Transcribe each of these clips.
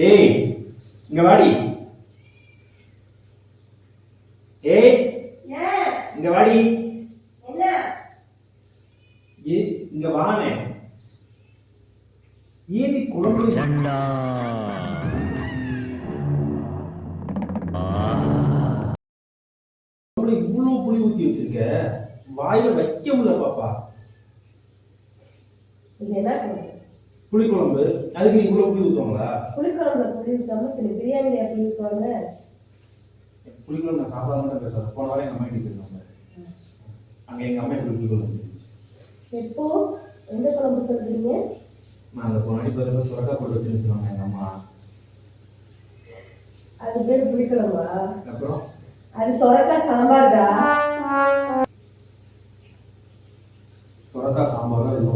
ஏய் இங்க வாடி. ஏய் இங்க வாடி. என்ன இங்க வானே. ஏடி குழம்பு சண்டா இவ்வளவு புளி ஊத்தி வச்சிருக்க, வாயில வைக்க முடியல பாப்பா. இது என்ன குழம்பு? புளி குழம்பு. அதுக்கு நீ இவ்வளவு புளி ஊத்துவாங்களா? புளி குழம்புல புளி ஊத்தாம பிரியாணில புளி ஊத்துவாங்க. புளி குழம்பு நான் சாப்பிடாம தான் பேசுறேன். போன வாரம் எங்க அம்மா வீட்டுக்கு போயிருந்தாங்க. அங்க எங்க அம்மா புளி குழம்பு. எப்போ எந்த குழம்பு சொல்றீங்க? நான் அந்த பொண்ணாடி பேருக்கு சுரக்கா போட்டு வச்சிருந்தாங்க எங்க அம்மா. அது பேர் புளி குழம்பா? அப்புறம் அது சொரக்கா சாம்பார்டா. சுரக்கா சாம்பார் இல்லோ.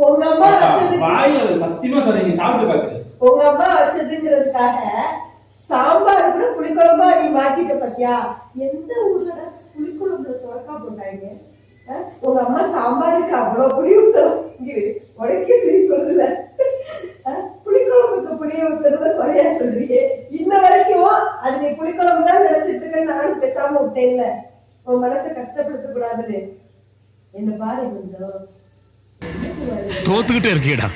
உங்க அம்மா வச்சது வாயில சத்தியமா சொல்றேன், நீ சாப்பிட்டு பாக்கு. உங்க அம்மா வச்சதுங்கிறதுக்காக சாம்பார் கூட புளிக்குழம்பா நீ மாத்திட்ட பத்தியா? எந்த ஊர்ல புளிக்குழம்புல சுரக்கா போட்டாங்க? உங்க அம்மா சாம்பாருக்கு அவ்வளவு புளி ஊத்துறோம். உடனே சிரிப்பதுல புளிக்குழம்புக்கு புளிய ஊத்துறத குறையா சொல்றீங்க. இன்ன வரைக்கும் அது நீ புளிக்குழம்பு தான் நினைச்சிட்டு இருக்கேன்னு நானும் பேசாம விட்டேன்ல. உன் மனசை கஷ்டப்படுத்த கூடாதுன்னு என்ன பாரு. தோத்துக்கிட்டே இருக்கீடா.